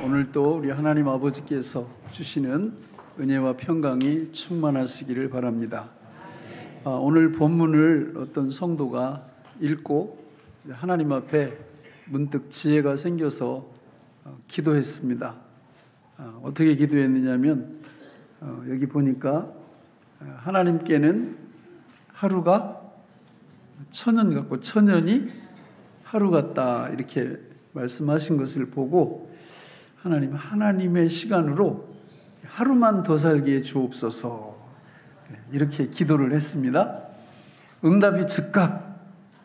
오늘 또 우리 하나님 아버지께서 주시는 은혜와 평강이 충만하시기를 바랍니다. 오늘 본문을 어떤 성도가 읽고 하나님 앞에 문득 지혜가 생겨서 기도했습니다. 어떻게 기도했느냐면 여기 보니까 하나님께는 하루가 천년 같고 천년이 하루 같다 이렇게 말씀하신 것을 보고 하나님의 시간으로 하루만 더 살게 해 주옵소서 이렇게 기도를 했습니다. 응답이 즉각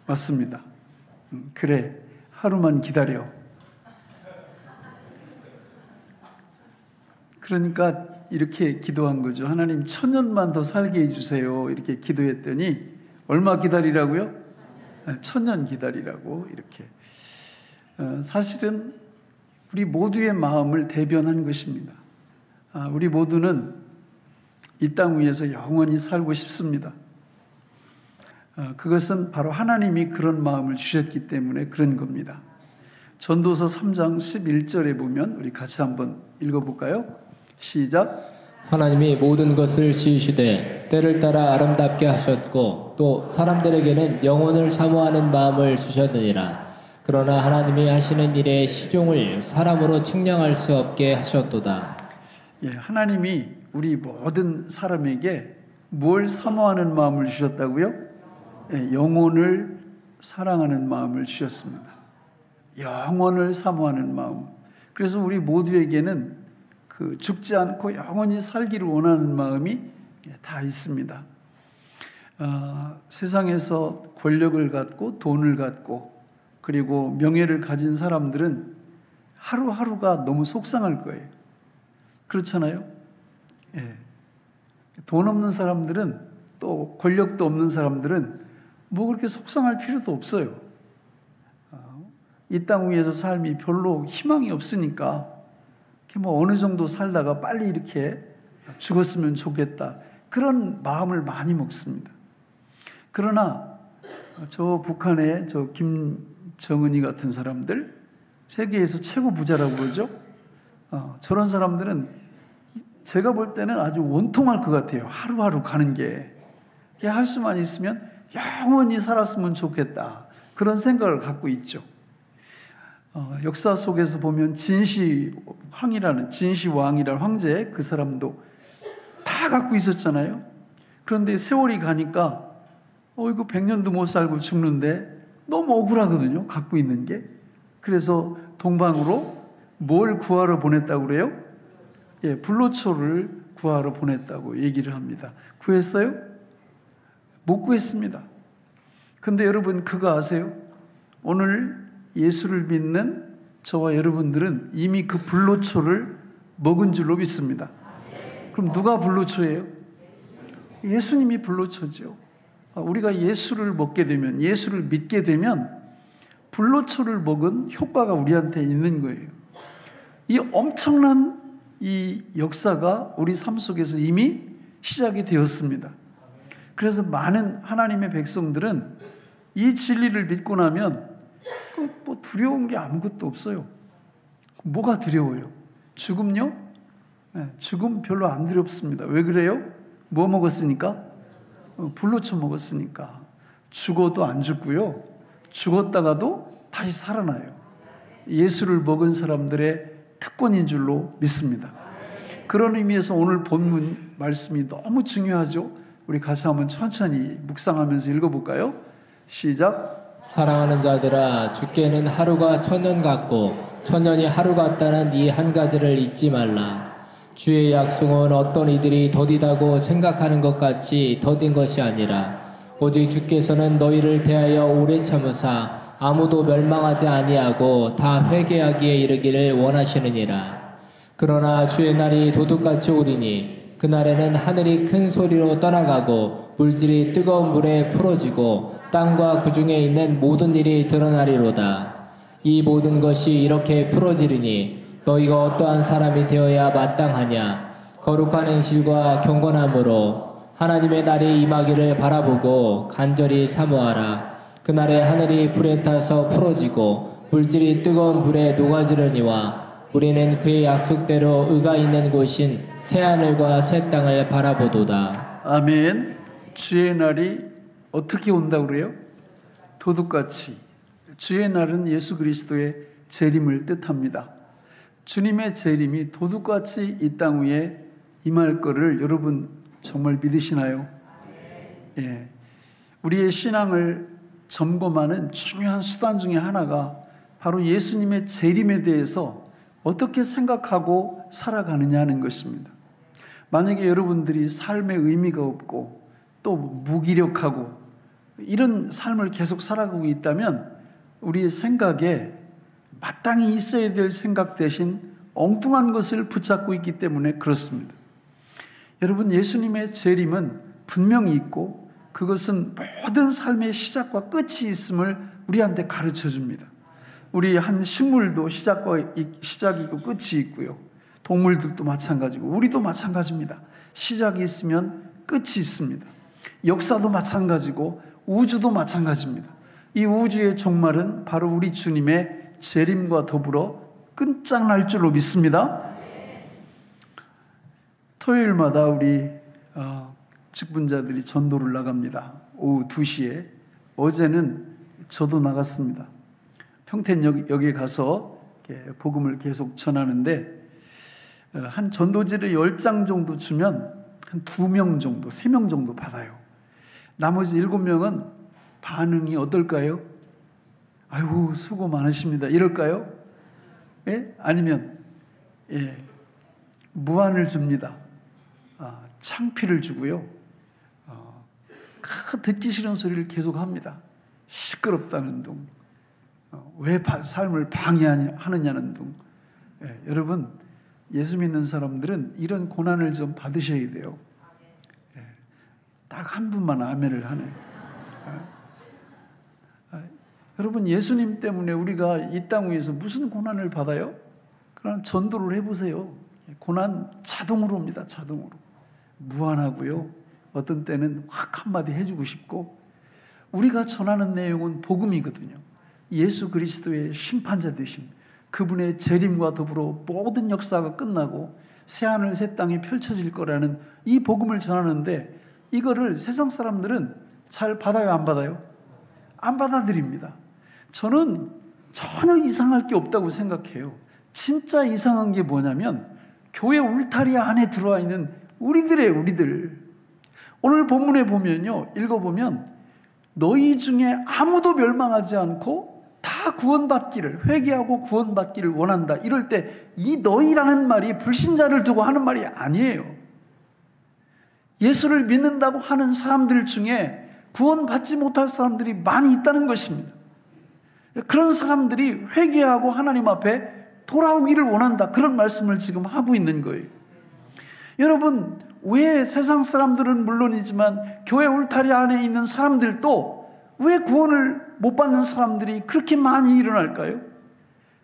왔습니다. 그래, 하루만 기다려. 그러니까 이렇게 기도한 거죠. 하나님 천년만 더 살게 해주세요. 이렇게 기도했더니 얼마 기다리라고요? 천년 기다리라고 이렇게. 사실은 우리 모두의 마음을 대변한 것입니다. 우리 모두는 이 땅 위에서 영원히 살고 싶습니다. 그것은 바로 하나님이 그런 마음을 주셨기 때문에 그런 겁니다. 전도서 3장 11절에 보면 우리 같이 한번 읽어볼까요? 시작. 하나님이 모든 것을 지으시되 때를 따라 아름답게 하셨고 또 사람들에게는 영혼을 사모하는 마음을 주셨느니라. 그러나 하나님이 하시는 일의 시종을 사람으로 측량할 수 없게 하셨도다. 하나님이 우리 모든 사람에게 뭘 사모하는 마음을 주셨다고요? 영혼을 사랑하는 마음을 주셨습니다. 영혼을 사모하는 마음. 그래서 우리 모두에게는 죽지 않고 영원히 살기를 원하는 마음이 다 있습니다. 세상에서 권력을 갖고 돈을 갖고 그리고 명예를 가진 사람들은 하루하루가 너무 속상할 거예요. 그렇잖아요? 돈 없는 사람들은 또 권력도 없는 사람들은 뭐 그렇게 속상할 필요도 없어요. 이 땅 위에서 삶이 별로 희망이 없으니까 뭐 어느 정도 살다가 빨리 이렇게 죽었으면 좋겠다. 그런 마음을 많이 먹습니다. 그러나 저 북한의 저 김정은이 같은 사람들, 세계에서 최고 부자라고 그러죠. 저런 사람들은 제가 볼 때는 아주 원통할 것 같아요. 하루하루 가는 게. 할 수만 있으면 영원히 살았으면 좋겠다. 그런 생각을 갖고 있죠. 역사 속에서 보면 진시황이라는 황제, 그 사람도 다 갖고 있었잖아요. 그런데 세월이 가니까 이거 100년도 못 살고 죽는데 너무 억울하거든요. 갖고 있는 게. 그래서 동방으로 뭘 구하러 보냈다고 그래요? 불로초를 구하러 보냈다고 얘기를 합니다. 구했어요? 못 구했습니다. 근데 여러분 그거 아세요? 오늘 예수를 믿는 저와 여러분들은 이미 그 불로초를 먹은 줄로 믿습니다. 그럼 누가 불로초예요? 예수님이 불로초죠. 우리가 예수를 먹게 되면, 예수를 믿게 되면 불로초를 먹은 효과가 우리한테 있는 거예요. 이 엄청난 이 역사가 우리 삶 속에서 이미 시작이 되었습니다. 그래서 많은 하나님의 백성들은 이 진리를 믿고 나면 뭐 두려운 게 아무것도 없어요. 뭐가 두려워요? 죽음요? 죽음 별로 안 두렵습니다. 왜 그래요? 뭐 먹었으니까? 불로초 먹었으니까. 죽어도 안 죽고요. 죽었다가도 다시 살아나요. 예수를 먹은 사람들의 특권인 줄로 믿습니다. 그런 의미에서 오늘 본문 말씀이 너무 중요하죠. 우리 같이 한번 천천히 묵상하면서 읽어볼까요? 시작. 사랑하는 자들아, 주께는 하루가 천년 같고 천년이 하루 같다는 이 한 가지를 잊지 말라. 주의 약속은 어떤 이들이 더디다고 생각하는 것 같이 더딘 것이 아니라 오직 주께서는 너희를 대하여 오래 참으사 아무도 멸망하지 아니하고 다 회개하기에 이르기를 원하시느니라. 그러나 주의 날이 도둑같이 오리니 그날에는 하늘이 큰 소리로 떠나가고 물질이 뜨거운 물에 풀어지고 땅과 그 중에 있는 모든 일이 드러나리로다. 이 모든 것이 이렇게 풀어지리니 너희가 어떠한 사람이 되어야 마땅하냐? 거룩한 행실과 경건함으로 하나님의 날이 임하기를 바라보고 간절히 사모하라. 그날에 하늘이 불에 타서 풀어지고 물질이 뜨거운 불에 녹아지려니와 우리는 그의 약속대로 의가 있는 곳인 새하늘과 새 땅을 바라보도다. 아멘. 주의 날이 어떻게 온다고 그래요? 도둑같이. 주의 날은 예수 그리스도의 재림을 뜻합니다. 주님의 재림이 도둑같이 이 땅 위에 임할 거를 여러분 정말 믿으시나요? 예. 우리의 신앙을 점검하는 중요한 수단 중에 하나가 바로 예수님의 재림에 대해서 어떻게 생각하고 살아가느냐 하는 것입니다. 만약에 여러분들이 삶의 의미가 없고 또 무기력하고 이런 삶을 계속 살아가고 있다면 우리의 생각에 마땅히 있어야 될 생각 대신 엉뚱한 것을 붙잡고 있기 때문에 그렇습니다. 여러분, 예수님의 재림은 분명히 있고 그것은 모든 삶의 시작과 끝이 있음을 우리한테 가르쳐 줍니다. 우리 한 식물도 시작이 있고 끝이 있고요. 동물들도 마찬가지고 우리도 마찬가지입니다. 시작이 있으면 끝이 있습니다. 역사도 마찬가지고 우주도 마찬가지입니다. 이 우주의 종말은 바로 우리 주님의 재림과 더불어 끝장날 줄로 믿습니다. 토요일마다 우리 직분자들이 전도를 나갑니다. 오후 2시에. 어제는 저도 나갔습니다. 평택역에 가서 복음을 계속 전하는데 한 전도지를 10장 정도 주면 한 2명 정도, 3명 정도 받아요. 나머지 7명은 반응이 어떨까요? 아이고 수고 많으십니다. 이럴까요? 예? 아니면 무안을 줍니다. 창피를 주고요. 듣기 싫은 소리를 계속합니다. 시끄럽다는 둥, 왜 삶을 방해하느냐는 둥. 여러분, 예수 믿는 사람들은 이런 고난을 좀 받으셔야 돼요. 딱 한 분만 아멘을 하네요. 여러분, 예수님 때문에 우리가 이 땅 위에서 무슨 고난을 받아요? 그럼 전도를 해보세요. 고난 자동으로 옵니다. 자동으로. 무안하고요. 어떤 때는 확 한마디 해주고 싶고. 우리가 전하는 내용은 복음이거든요. 예수 그리스도의 심판자 되심, 그분의 재림과 더불어 모든 역사가 끝나고 새하늘 새 땅이 펼쳐질 거라는 이 복음을 전하는데, 이거를 세상 사람들은 잘 받아요, 안 받아요? 안 받아들입니다. 저는 전혀 이상할 게 없다고 생각해요. 진짜 이상한 게 뭐냐면 교회 울타리 안에 들어와 있는 우리들. 오늘 본문에 보면요, 읽어보면 너희 중에 아무도 멸망하지 않고 다 구원받기를, 회개하고 구원받기를 원한다. 이럴 때 이 너희라는 말이 불신자를 두고 하는 말이 아니에요. 예수를 믿는다고 하는 사람들 중에 구원받지 못할 사람들이 많이 있다는 것입니다. 그런 사람들이 회개하고 하나님 앞에 돌아오기를 원한다. 그런 말씀을 지금 하고 있는 거예요. 여러분, 왜 세상 사람들은 물론이지만 교회 울타리 안에 있는 사람들도 왜 구원을 못 받는 사람들이 그렇게 많이 일어날까요?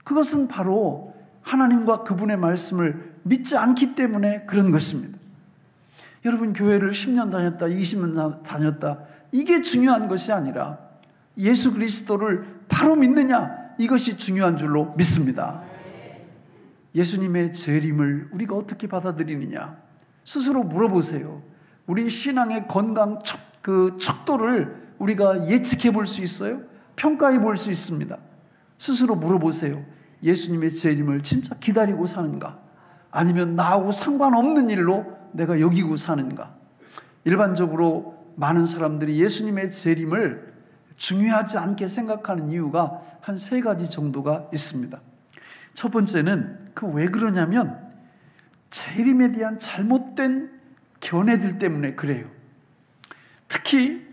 그것은 바로 하나님과 그분의 말씀을 믿지 않기 때문에 그런 것입니다. 여러분, 교회를 10년 다녔다, 20년 다녔다, 이게 중요한 것이 아니라 예수 그리스도를 바로 믿느냐, 이것이 중요한 줄로 믿습니다. 예수님의 재림을 우리가 어떻게 받아들이느냐, 스스로 물어보세요. 우리 신앙의 건강 척도를 우리가 예측해 볼 수 있어요? 평가해 볼 수 있습니다. 스스로 물어보세요. 예수님의 재림을 진짜 기다리고 사는가? 아니면 나하고 상관없는 일로 내가 여기고 사는가? 일반적으로 많은 사람들이 예수님의 재림을 중요하지 않게 생각하는 이유가 한 3가지 정도가 있습니다. 첫 번째는 왜 그러냐면 재림에 대한 잘못된 견해들 때문에 그래요. 특히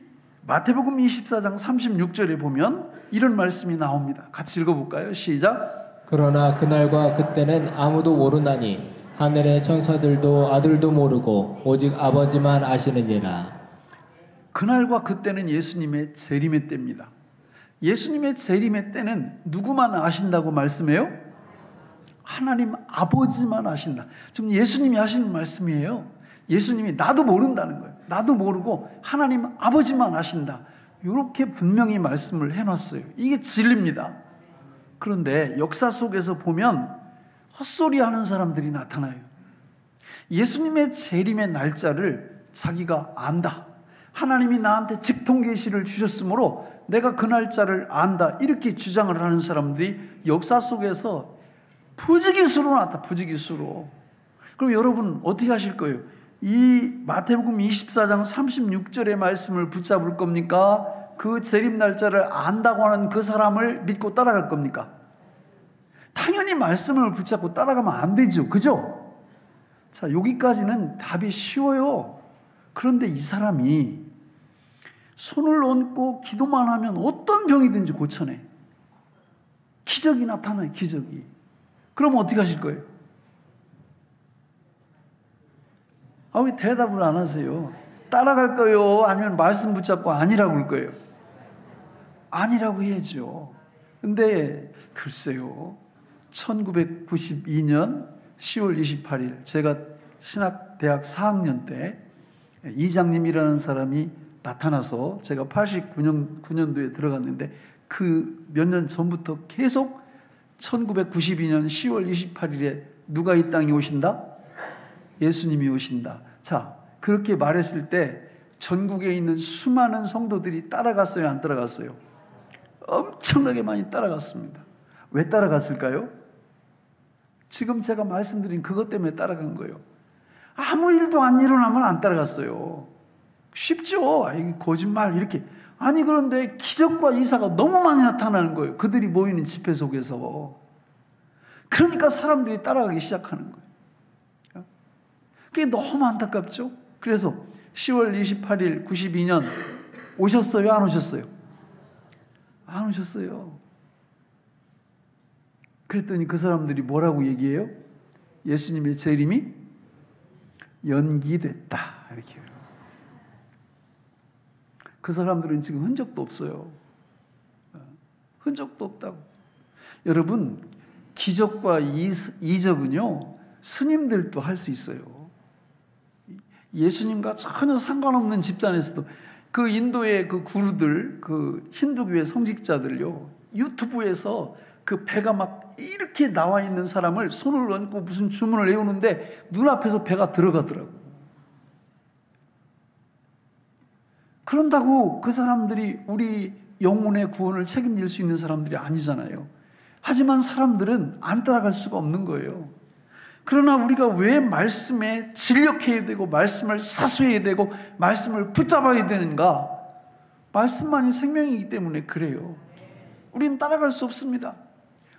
마태복음 24장 36절에 보면 이런 말씀이 나옵니다. 같이 읽어볼까요? 시작. 그러나 그날과 그때는 아무도 모르나니 하늘의 천사들도 아들도 모르고 오직 아버지만 아시느니라. 그날과 그때는 예수님의 재림의 때입니다. 예수님의 재림의 때는 누구만 아신다고 말씀해요? 하나님 아버지만 아신다. 지금 예수님이 하시는 말씀이에요. 예수님이 나도 모른다는 거예요. 나도 모르고 하나님 아버지만 아신다. 이렇게 분명히 말씀을 해놨어요. 이게 진리입니다. 그런데 역사 속에서 보면 헛소리 하는 사람들이 나타나요. 예수님의 재림의 날짜를 자기가 안다. 하나님이 나한테 직통 계시를 주셨으므로 내가 그 날짜를 안다. 이렇게 주장을 하는 사람들이 역사 속에서 부지기수로 나타. 부지기수로. 그럼 여러분 어떻게 하실 거예요? 이 마태복음 24장 36절의 말씀을 붙잡을 겁니까? 그 재림 날짜를 안다고 하는 그 사람을 믿고 따라갈 겁니까? 당연히 말씀을 붙잡고 따라가면 안 되죠. 그죠? 자, 여기까지는 답이 쉬워요. 그런데 이 사람이 손을 얹고 기도만 하면 어떤 병이든지 고쳐내. 기적이 나타나요. 기적이. 그럼 어떻게 하실 거예요? 아, 왜 대답을 안 하세요? 따라갈 거예요? 아니면 말씀 붙잡고 아니라고 할 거예요? 아니라고 해야죠. 근데 글쎄요. 1992년 10월 28일 제가 신학대학 4학년 때 이장님이라는 사람이 나타나서 제가 89년도에 들어갔는데 그 몇 년 전부터 계속 1992년 10월 28일에 누가 이 땅에 오신다? 예수님이 오신다. 자, 그렇게 말했을 때 전국에 있는 수많은 성도들이 따라갔어요? 안 따라갔어요? 엄청나게 많이 따라갔습니다. 왜 따라갔을까요? 지금 제가 말씀드린 그것 때문에 따라간 거예요. 아무 일도 안 일어나면 안 따라갔어요. 쉽죠? 이게 거짓말 이렇게. 아니 그런데 기적과 이사가 너무 많이 나타나는 거예요. 그들이 모이는 집회 속에서. 그러니까 사람들이 따라가기 시작하는 거예요. 그게 너무 안타깝죠? 그래서 10월 28일 92년 오셨어요? 안 오셨어요? 안 오셨어요. 그랬더니 그 사람들이 뭐라고 얘기해요? 예수님의 재림이 연기됐다. 이렇게 해요. 그 사람들은 지금 흔적도 없어요. 흔적도 없다고. 여러분, 기적과 이적은요, 스님들도 할 수 있어요. 예수님과 전혀 상관없는 집단에서도 그 인도의 그 구루들, 그 힌두교의 성직자들요, 유튜브에서 그 배가 막 이렇게 나와 있는 사람을 손을 얹고 무슨 주문을 해오는데 눈앞에서 배가 들어가더라고. 그런다고 그 사람들이 우리 영혼의 구원을 책임질 수 있는 사람들이 아니잖아요. 하지만 사람들은 안 따라갈 수가 없는 거예요. 그러나 우리가 왜 말씀에 진력해야 되고 말씀을 사수해야 되고 말씀을 붙잡아야 되는가? 말씀만이 생명이기 때문에 그래요. 우리는 따라갈 수 없습니다.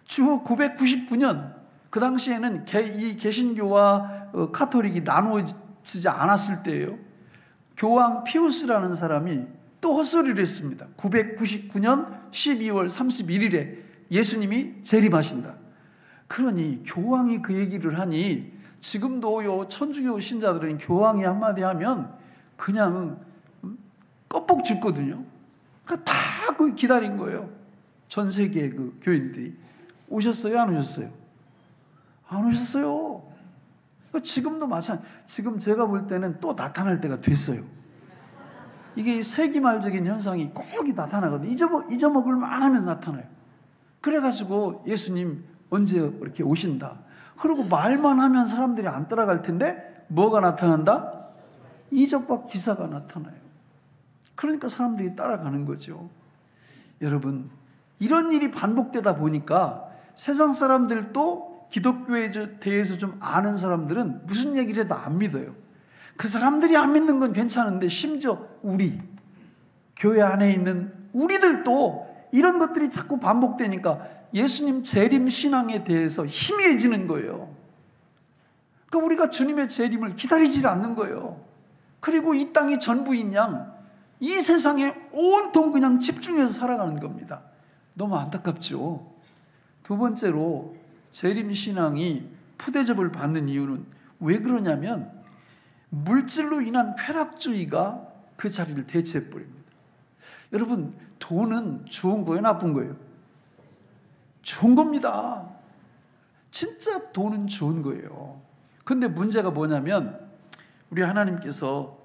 주후 999년 그 당시에는 이 개신교와 카톨릭이 나누어지지 않았을 때예요. 교황 피우스라는 사람이 또 헛소리를 했습니다. 999년 12월 31일에 예수님이 재림하신다. 그러니 교황이 그 얘기를 하니 지금도 천주교 신자들은 교황이 한마디 하면 그냥 껍벅 죽거든요. 그러니까 다 그 기다린 거예요. 전 세계 그 교인들이. 오셨어요? 안 오셨어요? 안 오셨어요. 지금도 마찬가지. 지금 제가 볼 때는 또 나타날 때가 됐어요. 이게 세기말적인 현상이 꼭 나타나거든요. 잊어먹을 만하면 나타나요. 그래가지고 예수님 언제 이렇게 오신다. 그리고 말만 하면 사람들이 안 따라갈 텐데 뭐가 나타난다? 이적과 기사가 나타나요. 그러니까 사람들이 따라가는 거죠. 여러분, 이런 일이 반복되다 보니까 세상 사람들도 기독교에 대해서 좀 아는 사람들은 무슨 얘기를 해도 안 믿어요. 그 사람들이 안 믿는 건 괜찮은데 심지어 우리 교회 안에 있는 우리들도 이런 것들이 자꾸 반복되니까 예수님 재림 신앙에 대해서 희미해지는 거예요. 그러니까 우리가 주님의 재림을 기다리지 않는 거예요. 그리고 이 땅이 전부인 양 이 세상에 온통 그냥 집중해서 살아가는 겁니다. 너무 안타깝죠. 두 번째로 재림 신앙이 푸대접을 받는 이유는 왜 그러냐면 물질로 인한 쾌락주의가 그 자리를 대체해버립니다. 여러분, 돈은 좋은 거예요? 나쁜 거예요? 좋은 겁니다. 진짜 돈은 좋은 거예요. 근데 문제가 뭐냐면 우리 하나님께서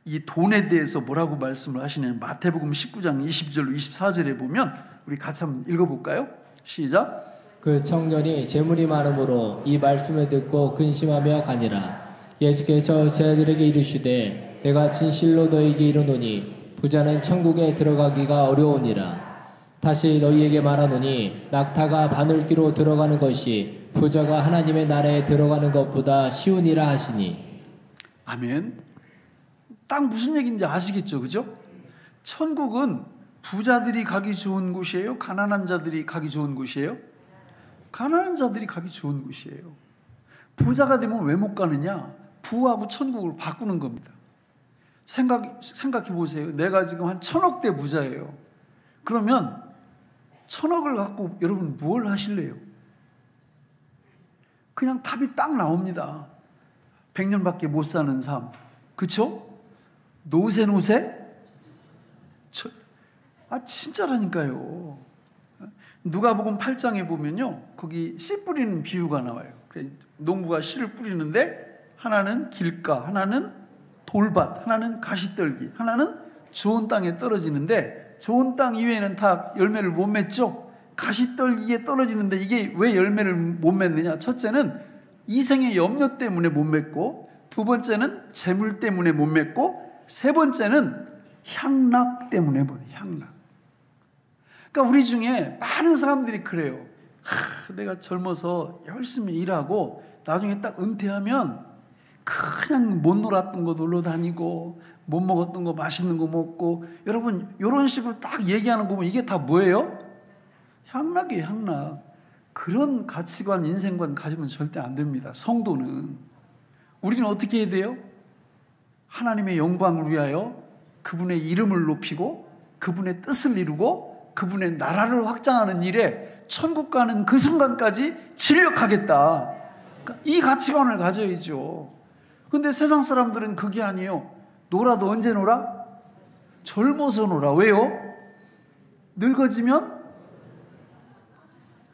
이 돈에 대해서 뭐라고 말씀을 하시냐면 마태복음 19장 20절로 24절에 보면 우리 같이 한번 읽어볼까요? 시작. 그 청년이 재물이 많으므로 이 말씀을 듣고 근심하며 가니라. 예수께서 제자들에게 이르시되 내가 진실로 너희에게 이르노니 부자는 천국에 들어가기가 어려우니라. 다시 너희에게 말하노니 낙타가 바늘귀로 들어가는 것이 부자가 하나님의 나라에 들어가는 것보다 쉬우니라 하시니. 아멘. 딱 무슨 얘기인지 아시겠죠? 그죠? 천국은 부자들이 가기 좋은 곳이에요? 가난한 자들이 가기 좋은 곳이에요? 가난한 자들이 가기 좋은 곳이에요. 부자가 되면 왜 못 가느냐? 부하고 천국을 바꾸는 겁니다. 생각해 보세요. 내가 지금 한 1,000억대 부자예요. 그러면 1,000억을 갖고 여러분 뭘 하실래요? 그냥 답이 딱 나옵니다. 100년밖에 못 사는 삶. 그쵸? 노세? 진짜라니까요. 누가복음 8장에 보면요, 거기 씨 뿌리는 비유가 나와요. 농부가 씨를 뿌리는데 하나는 길가, 하나는 돌밭, 하나는 가시떨기, 하나는 좋은 땅에 떨어지는데 좋은 땅 이외에는 다 열매를 못 맺죠. 가시떨기에 떨어지는데 이게 왜 열매를 못 맺느냐? 첫째는 이생의 염려 때문에 못 맺고, 두 번째는 재물 때문에 못 맺고, 세 번째는 향락 때문에 못 맺어요. 향락. 그러니까 우리 중에 많은 사람들이 그래요. 내가 젊어서 열심히 일하고 나중에 딱 은퇴하면 그냥 못 놀았던 거 놀러 다니고 못 먹었던 거 맛있는 거 먹고, 여러분 이런 식으로 딱 얘기하는 거 보면 이게 다 뭐예요? 향락이에요. 향락. 그런 가치관, 인생관 가지면 절대 안 됩니다. 성도는. 우리는 어떻게 해야 돼요? 하나님의 영광을 위하여 그분의 이름을 높이고 그분의 뜻을 이루고 그분의 나라를 확장하는 일에 천국 가는 그 순간까지 진력하겠다. 이 가치관을 가져야죠. 근데 세상 사람들은 그게 아니에요. 놀아도 언제 놀아? 젊어서 놀아. 왜요? 늙어지면?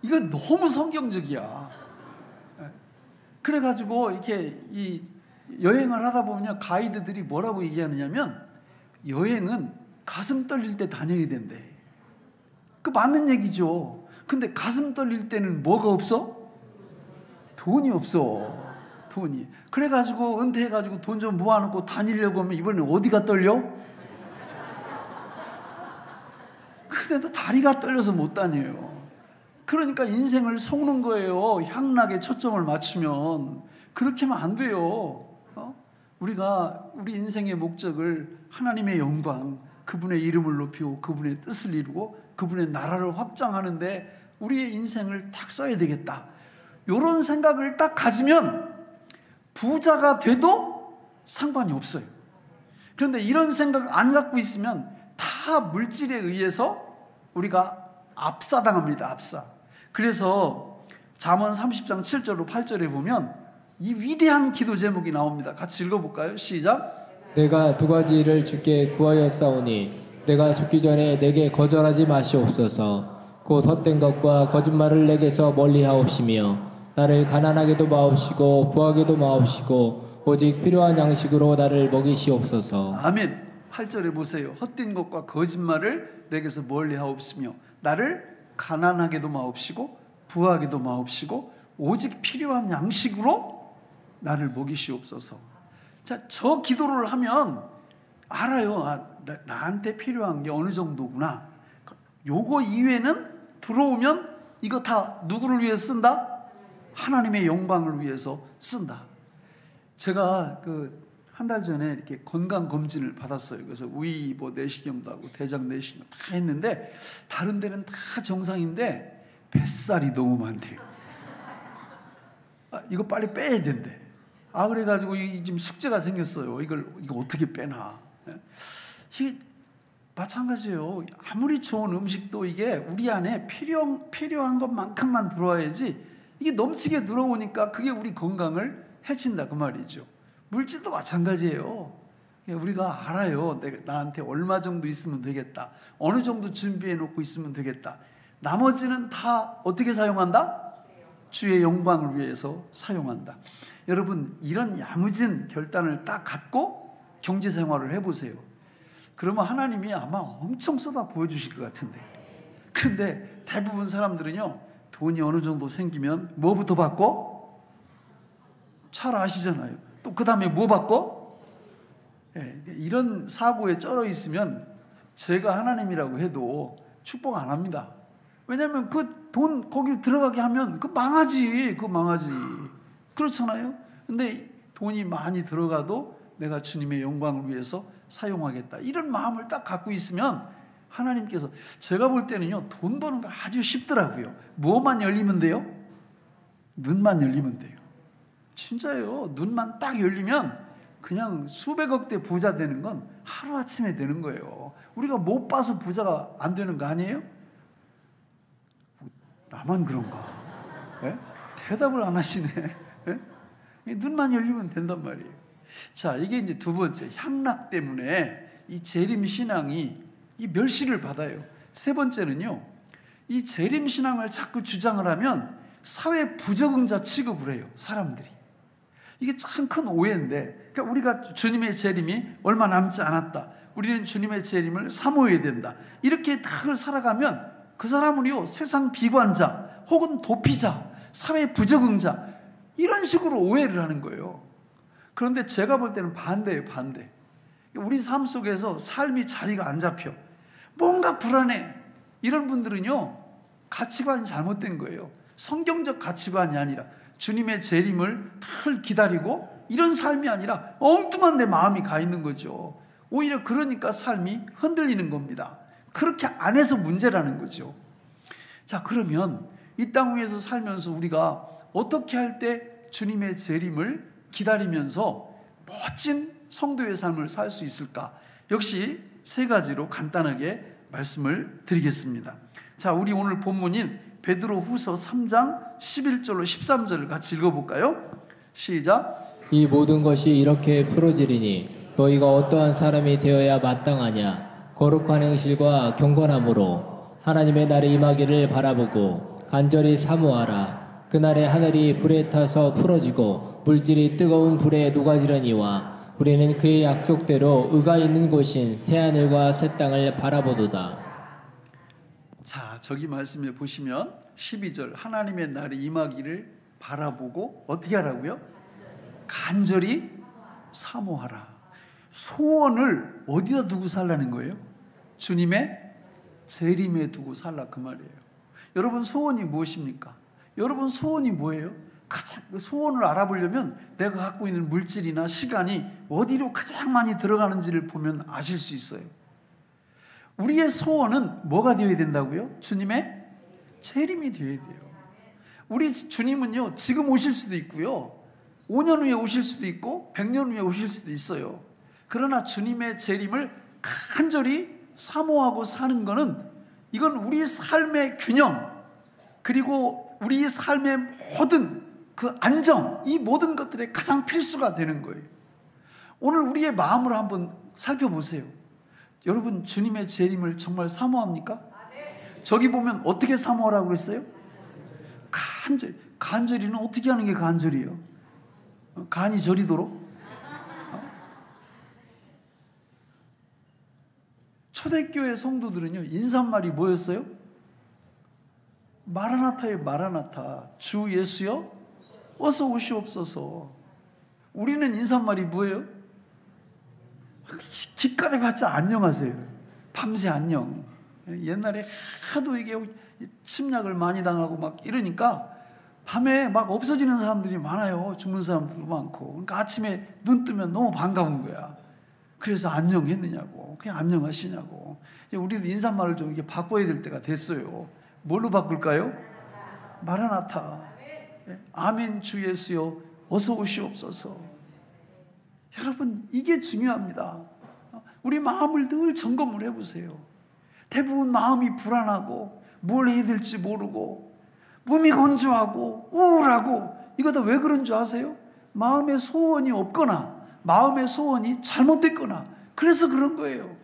이거 너무 성경적이야. 그래가지고 이렇게 이 여행을 하다 보면 가이드들이 뭐라고 얘기하느냐면, 여행은 가슴 떨릴 때 다녀야 된대. 그 맞는 얘기죠. 근데 가슴 떨릴 때는 뭐가 없어? 돈이 없어. 돈이. 그래가지고 은퇴해가지고 돈 좀 모아놓고 다니려고 하면 이번에 어디가 떨려? 근데도 다리가 떨려서 못 다녀요. 그러니까 인생을 속는 거예요. 향락에 초점을 맞추면. 그렇게 하면 안 돼요. 우리가 우리 인생의 목적을 하나님의 영광, 그분의 이름을 높이고 그분의 뜻을 이루고 그분의 나라를 확장하는데 우리의 인생을 딱 써야 되겠다. 이런 생각을 딱 가지면 부자가 돼도 상관이 없어요. 그런데 이런 생각 안 갖고 있으면 다 물질에 의해서 우리가 압사당합니다. 압사. 그래서 잠언 30장 7절로 8절에 보면 이 위대한 기도 제목이 나옵니다. 같이 읽어볼까요? 시작. 내가 두 가지 일을 주께 구하였사오니 내가 죽기 전에 내게 거절하지 마시옵소서. 곧 헛된 것과 거짓말을 내게서 멀리하옵시며 나를 가난하게도 마옵시고 부하게도 마옵시고 오직 필요한 양식으로 나를 먹이시옵소서. 아멘. 8절에 보세요. 헛된 것과 거짓말을 내게서 멀리하옵시며 나를 가난하게도 마옵시고 부하게도 마옵시고 오직 필요한 양식으로 나를 먹이시옵소서. 자, 저 기도를 하면 알아요. 나한테 필요한 게 어느 정도구나. 요거 이외에는 들어오면 이거 다 누구를 위해 쓴다? 하나님의 영광을 위해서 쓴다. 제가 한 달 전에 이렇게 건강 검진을 받았어요. 그래서 위 내시경도 하고 대장 내시경 다 했는데 다른 데는 다 정상인데 뱃살이 너무 많대요. 이거 빨리 빼야 된대. 그래가지고 지금 숙제가 생겼어요. 이거 어떻게 빼나. 이게 마찬가지예요. 아무리 좋은 음식도 이게 우리 안에 필요한 것만큼만 들어와야지, 이게 넘치게 들어오니까 그게 우리 건강을 해친다 그 말이죠. 물질도 마찬가지예요. 우리가 알아요. 나한테 얼마 정도 있으면 되겠다. 어느 정도 준비해 놓고 있으면 되겠다. 나머지는 다 어떻게 사용한다? 주의 영광을 위해서 사용한다. 여러분, 이런 야무진 결단을 딱 갖고 경제 생활을 해보세요. 그러면 하나님이 아마 엄청 쏟아 부어주실 것 같은데. 그런데 대부분 사람들은요, 돈이 어느 정도 생기면 뭐부터 받고? 잘 아시잖아요. 또 그 다음에 뭐 받고? 이런 사고에 쩔어 있으면 제가 하나님이라고 해도 축복 안 합니다. 왜냐하면 그 돈 거기 들어가게 하면 그 망하지. 그렇잖아요. 근데 돈이 많이 들어가도 내가 주님의 영광을 위해서 사용하겠다. 이런 마음을 딱 갖고 있으면 하나님께서, 제가 볼 때는요, 돈 버는 거 아주 쉽더라고요. 무엇만 열리면 돼요? 눈만 열리면 돼요. 진짜예요. 눈만 딱 열리면 그냥 수백억 대 부자 되는 건 하루아침에 되는 거예요. 우리가 못 봐서 부자가 안 되는 거 아니에요? 나만 그런가? 네? 대답을 안 하시네. 네? 눈만 열리면 된단 말이에요. 자, 이게 이제 두 번째, 향락 때문에 이 재림 신앙이 이 멸시를 받아요. 세 번째는요, 이 재림 신앙을 자꾸 주장을 하면 사회 부적응자 취급을 해요, 사람들이. 이게 참 큰 오해인데, 그러니까 우리가 주님의 재림이 얼마 남지 않았다, 우리는 주님의 재림을 사모해야 된다, 이렇게 다 살아가면 그 사람은요, 세상 비관자 혹은 도피자, 사회 부적응자, 이런 식으로 오해를 하는 거예요. 그런데 제가 볼 때는 반대예요, 반대. 우리 삶 속에서 삶이 자리가 안 잡혀, 뭔가 불안해, 이런 분들은요, 가치관이 잘못된 거예요. 성경적 가치관이 아니라 주님의 재림을 늘 기다리고 이런 삶이 아니라 엉뚱한 데 마음이 가 있는 거죠. 오히려 그러니까 삶이 흔들리는 겁니다. 그렇게 안 해서 문제라는 거죠. 자, 그러면 이 땅 위에서 살면서 우리가 어떻게 할 때 주님의 재림을 기다리면서 멋진 성도의 삶을 살 수 있을까? 역시 세 가지로 간단하게 말씀을 드리겠습니다. 자, 우리 오늘 본문인 베드로 후서 3장 11절로 13절을 같이 읽어볼까요? 시작. 이 모든 것이 이렇게 풀어지리니 너희가 어떠한 사람이 되어야 마땅하냐? 거룩한 행실과 경건함으로 하나님의 날이 임하기를 바라보고 간절히 사모하라. 그날에 하늘이 불에 타서 풀어지고 물질이 뜨거운 불에 녹아지려니와 우리는 그의 약속대로 의가 있는 곳인 새하늘과 새 땅을 바라보도다. 자, 저기 말씀에 보시면 12절, 하나님의 날이 임하기를 바라보고 어떻게 하라고요? 간절히 사모하라. 소원을 어디다 두고 살라는 거예요? 주님의 재림에 두고 살라, 그 말이에요. 여러분, 소원이 무엇입니까? 여러분, 소원이 뭐예요? 가장 소원을 알아보려면 내가 갖고 있는 물질이나 시간이 어디로 가장 많이 들어가는지를 보면 아실 수 있어요. 우리의 소원은 뭐가 되어야 된다고요? 주님의 재림이 되어야 돼요. 우리 주님은요, 지금 오실 수도 있고요, 5년 후에 오실 수도 있고 100년 후에 오실 수도 있어요. 그러나 주님의 재림을 간절히 사모하고 사는 것은, 이건 우리 삶의 균형, 그리고 우리 삶의 모든 그 안정, 이 모든 것들의 가장 필수가 되는 거예요. 오늘 우리의 마음을 한번 살펴보세요. 여러분, 주님의 재림을 정말 사모합니까? 저기 보면 어떻게 사모하라고 그랬어요? 간절히는 어떻게 하는 게 간절이에요? 간이 저리도록? 초대교회 성도들은요, 인사말이 뭐였어요? 마라나타예요, 마라나타. 주 예수여 어서 오시옵소서. 우리는 인사말이 뭐예요? 기까지 봤자 안녕하세요. 밤새 안녕. 옛날에 하도 이게 침략을 많이 당하고 막 이러니까 밤에 막 없어지는 사람들이 많아요. 죽는 사람들도 많고. 그러니까 아침에 눈 뜨면 너무 반가운 거야. 그래서 안녕했느냐고, 그냥 안녕하시냐고. 우리도 인사말을 좀 이렇게 바꿔야 될 때가 됐어요. 뭘로 바꿀까요? 마라나타. 아멘 주 예수여 어서 오시옵소서. 여러분, 이게 중요합니다. 우리 마음을 늘 점검을 해보세요. 대부분 마음이 불안하고 뭘 해야 될지 모르고 몸이 건조하고 우울하고, 이거 다 왜 그런 줄 아세요? 마음의 소원이 없거나 마음의 소원이 잘못됐거나 그래서 그런 거예요.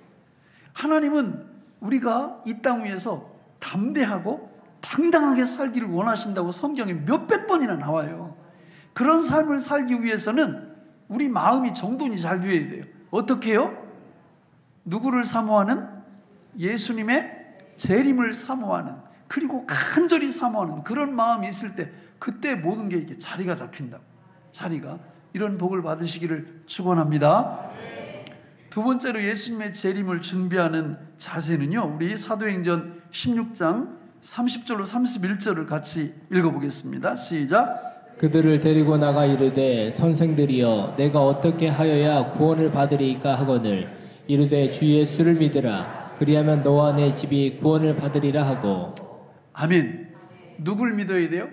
하나님은 우리가 이 땅 위에서 담대하고 당당하게 살기를 원하신다고 성경에 몇백 번이나 나와요. 그런 삶을 살기 위해서는 우리 마음이 정돈이 잘 되어야 돼요. 어떻게 해요? 누구를 사모하는? 예수님의 재림을 사모하는, 그리고 간절히 사모하는 그런 마음이 있을 때 그때 모든 게 이렇게 자리가 잡힌다. 자리가. 이런 복을 받으시기를 축원합니다. 두 번째로 예수님의 재림을 준비하는 자세는요, 우리 사도행전 16장 30절로 31절을 같이 읽어보겠습니다. 시작. 그들을 데리고 나가 이르되 선생들이여 내가 어떻게 하여야 구원을 받으리이까 하거늘 이르되 주 예수를 믿으라 그리하면 너와 내 집이 구원을 받으리라 하고. 아멘. 누굴 믿어야 돼요?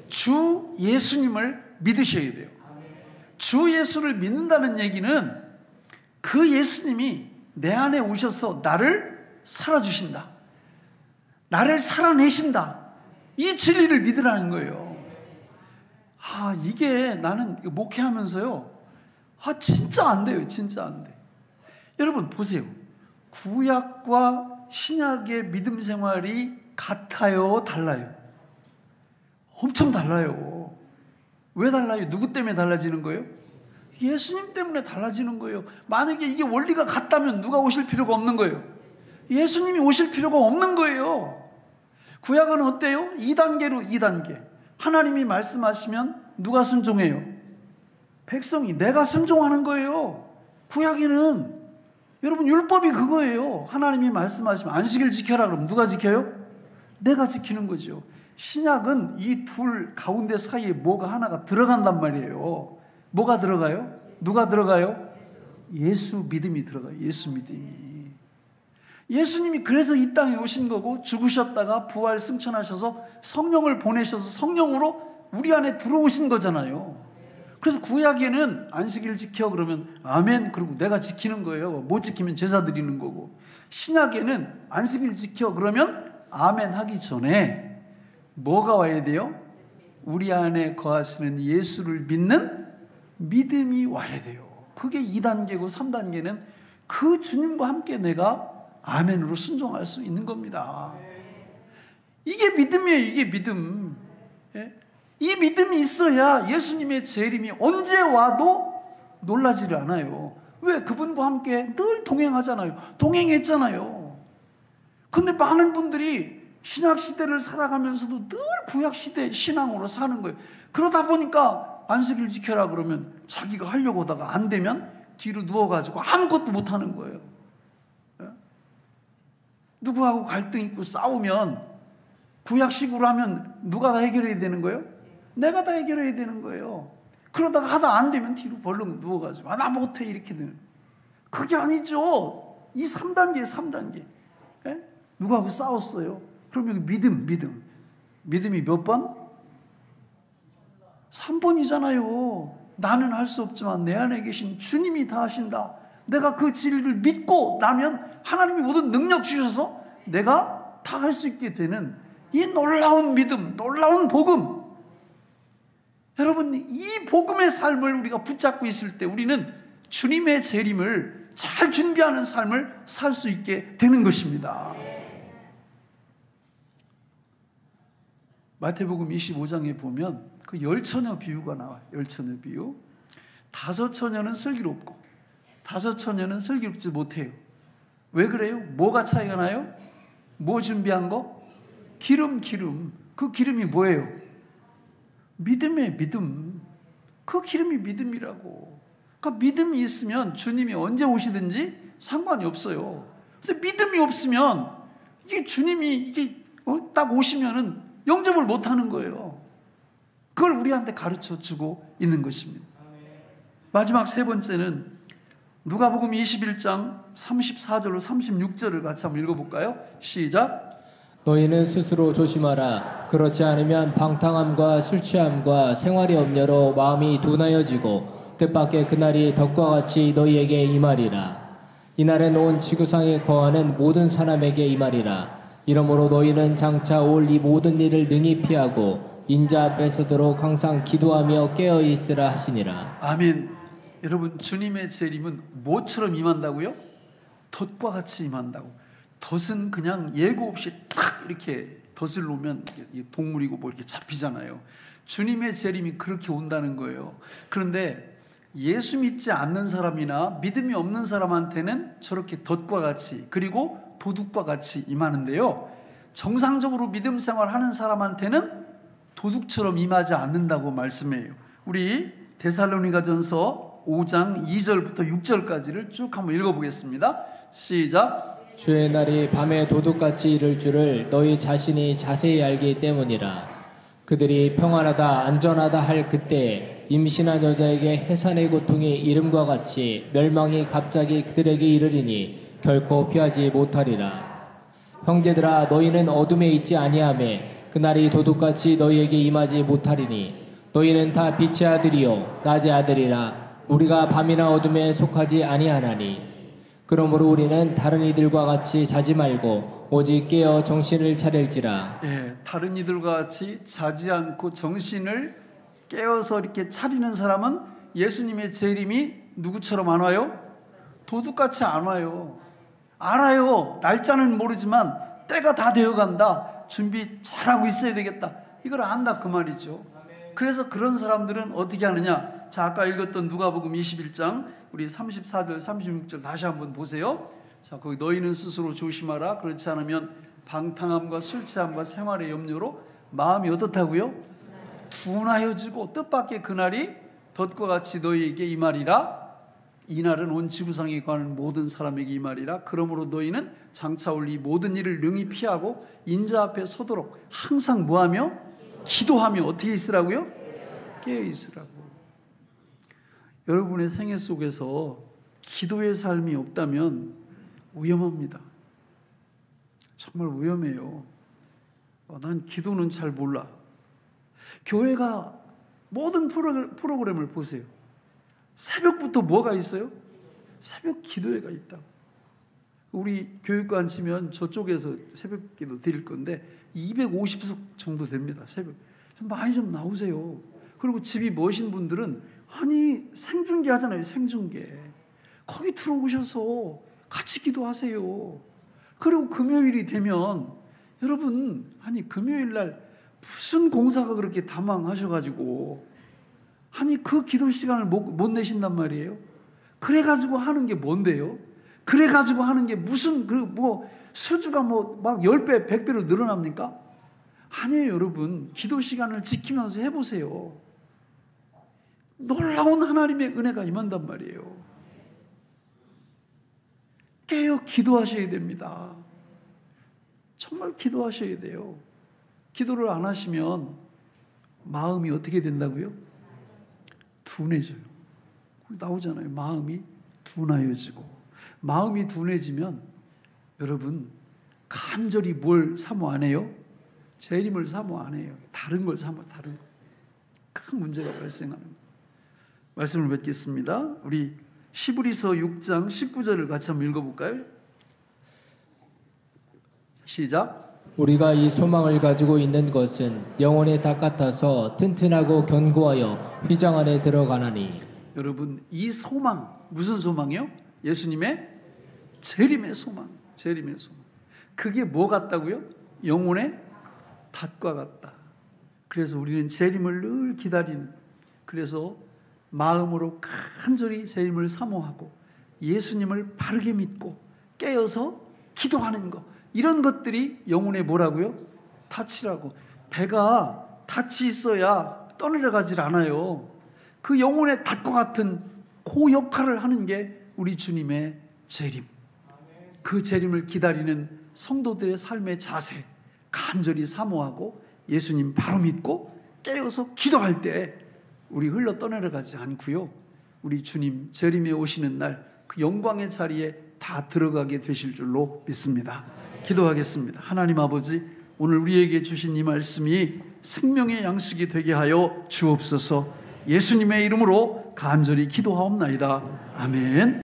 주 예수님을 믿으셔야 돼요. 주 예수를 믿는다는 얘기는 그 예수님이 내 안에 오셔서 나를 살아주신다. 나를 살아내신다. 이 진리를 믿으라는 거예요. 이게 나는 목회하면서요. 진짜 안 돼요. 진짜 안 돼. 여러분 보세요. 구약과 신약의 믿음 생활이 같아요? 달라요? 엄청 달라요. 왜 달라요? 누구 때문에 달라지는 거예요? 예수님 때문에 달라지는 거예요. 만약에 이게 원리가 같다면 누가 오실 필요가 없는 거예요. 예수님이 오실 필요가 없는 거예요. 구약은 어때요? 2단계로 2단계. 하나님이 말씀하시면 누가 순종해요? 백성이, 내가 순종하는 거예요. 구약에는 여러분 율법이 그거예요. 하나님이 말씀하시면 안식일 지켜라 그러면 누가 지켜요? 내가 지키는 거죠. 신약은 이 둘 가운데 사이에 뭐가 하나가 들어간단 말이에요. 뭐가 들어가요? 누가 들어가요? 예수 믿음이 들어가요. 예수 믿음이. 예수님이 그래서 이 땅에 오신 거고 죽으셨다가 부활 승천하셔서 성령을 보내셔서 성령으로 우리 안에 들어오신 거잖아요. 그래서 구약에는 안식일 지켜 그러면 아멘 그리고 내가 지키는 거예요. 못 지키면 제사 드리는 거고. 신약에는 안식일 지켜 그러면 아멘 하기 전에 뭐가 와야 돼요? 우리 안에 거하시는 예수를 믿는 믿음이 와야 돼요. 그게 2단계고 3단계는 그 주님과 함께 내가 아멘으로 순종할 수 있는 겁니다. 이게 믿음이에요. 이게 믿음. 이 믿음이 있어야 예수님의 재림이 언제 와도 놀라지를 않아요. 왜? 그분과 함께 늘 동행하잖아요. 동행했잖아요. 그런데 많은 분들이 신약시대를 살아가면서도 늘 구약시대 신앙으로 사는 거예요. 그러다 보니까 안식일 지켜라 그러면 자기가 하려고 하다가 안 되면 뒤로 누워가지고 아무것도 못하는 거예요. 누구하고 갈등 있고 싸우면 구약식으로 하면 누가 다 해결해야 되는 거예요? 내가 다 해결해야 되는 거예요. 그러다가 하다 안 되면 뒤로 벌렁 누워가지고 나 못해 이렇게 되는. 그게 아니죠. 이 3단계 3단계. 누구하고 싸웠어요? 그럼 여기 믿음이 몇 번? 3번이잖아요. 나는 할 수 없지만 내 안에 계신 주님이 다 하신다. 내가 그 진리를 믿고 나면 하나님이 모든 능력 주셔서 내가 다 할 수 있게 되는 이 놀라운 믿음, 놀라운 복음. 여러분, 이 복음의 삶을 우리가 붙잡고 있을 때 우리는 주님의 재림을 잘 준비하는 삶을 살 수 있게 되는 것입니다. 마태복음 25장에 보면 그 열처녀 비유가 나와요. 열처녀 비유. 5처녀는 슬기롭고 5처녀는 슬기롭지 못해요. 왜 그래요? 뭐가 차이가 나요? 뭐 준비한 거? 기름. 그 기름이 뭐예요? 믿음이에요. 믿음. 그 기름이 믿음이라고. 그러니까 믿음이 있으면 주님이 언제 오시든지 상관이 없어요. 근데 믿음이 없으면 이게 주님이 딱 오시면은 영접을 못하는 거예요. 그걸 우리한테 가르쳐 주고 있는 것입니다. 마지막 세 번째는 누가복음 21장 34절로 36절을 같이 한번 읽어볼까요? 시작. 너희는 스스로 조심하라. 그렇지 않으면 방탕함과 술 취함과 생활의 염려로 마음이 둔하여지고 뜻밖의 그날이 덕과 같이 너희에게 임하리라. 이날엔 온 지구상에 거하는 모든 사람에게 임하리라. 이러므로 너희는 장차 올 이 모든 일을 능히 피하고 인자 앞에 서도록 항상 기도하며 깨어 있으라 하시니라. 아멘. 여러분, 주님의 재림은 뭐처럼 임한다고요? 덫과 같이 임한다고. 덫은 그냥 예고 없이 탁 이렇게 덫을 놓으면 동물이고 뭐 이렇게 잡히잖아요. 주님의 재림이 그렇게 온다는 거예요. 그런데 예수 믿지 않는 사람이나 믿음이 없는 사람한테는 저렇게 덫과 같이 그리고 도둑과 같이 임하는데요. 정상적으로 믿음 생활하는 사람한테는 도둑처럼 임하지 않는다고 말씀해요. 우리 데살로니가전서 5장 2절부터 6절까지를 쭉 한번 읽어보겠습니다. 시작. 주의 날이 밤에 도둑같이 이를 줄을 너희 자신이 자세히 알기 때문이라. 그들이 평안하다 안전하다 할 그때에 임신한 여자에게 해산의 고통이 이름과 같이 멸망이 갑자기 그들에게 이르리니 결코 피하지 못하리라. 형제들아, 너희는 어둠에 있지 아니하매 그날이 도둑같이 너희에게 임하지 못하리니 너희는 다 빛의 아들이요 낮의 아들이라. 우리가 밤이나 어둠에 속하지 아니하나니 그러므로 우리는 다른 이들과 같이 자지 말고 오직 깨어 정신을 차릴지라. 다른 이들과 같이 자지 않고 정신을 깨어서 이렇게 차리는 사람은 예수님의 재림이 누구처럼 안 와요? 도둑같이 안 와요. 알아요. 날짜는 모르지만 때가 다 되어간다. 준비 잘하고 있어야 되겠다. 이걸 안다 그 말이죠. 그래서 그런 사람들은 어떻게 하느냐? 자, 아까 읽었던 누가복음 21장 우리 34절 36절 다시 한번 보세요. 자, 거기 너희는 스스로 조심하라. 그렇지 않으면 방탕함과 술 취함과 생활의 염려로 마음이 어떻다고요? 둔하여지고 뜻밖의 그날이 덫과 같이 너희에게 임하리라. 이날은 온 지구상에 관한 모든 사람에게 임하리라. 그러므로 너희는 장차 올 이 모든 일을 능히 피하고 인자 앞에 서도록 항상 뭐하며? 기도하며 어떻게 있으라고요? 깨어 있으라고. 여러분의 생애 속에서 기도의 삶이 없다면 위험합니다. 정말 위험해요. 난 기도는 잘 몰라. 교회가 모든 프로그램을 보세요. 새벽부터 뭐가 있어요? 새벽 기도회가 있다고. 우리 교육관 치면 저쪽에서 새벽 기도 드릴 건데 250석 정도 됩니다. 새벽. 좀 많이 좀 나오세요. 그리고 집이 머신 분들은 아니 생중계 하잖아요. 생중계. 거기 들어오셔서 같이 기도하세요. 그리고 금요일이 되면 여러분 아니 금요일 날 무슨 공사가 그렇게 다망하셔가지고 아니 그 기도 시간을 못 내신단 말이에요. 그래가지고 하는 게 뭔데요? 그래가지고 하는 게 무슨 수주가 막 10배 100배로 늘어납니까? 아니에요. 여러분 기도 시간을 지키면서 해보세요. 놀라운 하나님의 은혜가 임한단 말이에요. 깨어 기도하셔야 됩니다. 정말 기도하셔야 돼요. 기도를 안 하시면 마음이 어떻게 된다고요? 둔해져요. 나오잖아요. 마음이 둔하여지고. 마음이 둔해지면 여러분 간절히 뭘 사모 안 해요? 재림을 사모 안 해요. 다른 걸 사모, 다른 거. 큰 문제가 발생하는 거예요. 말씀을 맺겠습니다. 우리 히브리서 6장 19절을 같이 한번 읽어볼까요? 시작. 우리가 이 소망을 가지고 있는 것은 영혼의 닭 같아서 튼튼하고 견고하여 휘장 안에 들어가나니. 여러분 이 소망 무슨 소망이요? 예수님의 재림의 소망. 재림의 소망. 그게 뭐 같다고요? 영혼의 닭과 같다. 그래서 우리는 재림을 늘 기다리는, 그래서 마음으로 간절히 재림을 사모하고 예수님을 바르게 믿고 깨어서 기도하는 것, 이런 것들이 영혼의 뭐라고요? 닻이라고. 배가 닻이 있어야 떠내려가질 않아요. 그 영혼의 닻과 같은 그 역할을 하는 게 우리 주님의 재림. 그 재림을 기다리는 성도들의 삶의 자세, 간절히 사모하고 예수님 바로 믿고 깨어서 기도할 때 우리 흘러 떠내려가지 않고요, 우리 주님 재림에 오시는 날 그 영광의 자리에 다 들어가게 되실 줄로 믿습니다. 기도하겠습니다. 하나님 아버지, 오늘 우리에게 주신 이 말씀이 생명의 양식이 되게 하여 주옵소서. 예수님의 이름으로 간절히 기도하옵나이다. 아멘.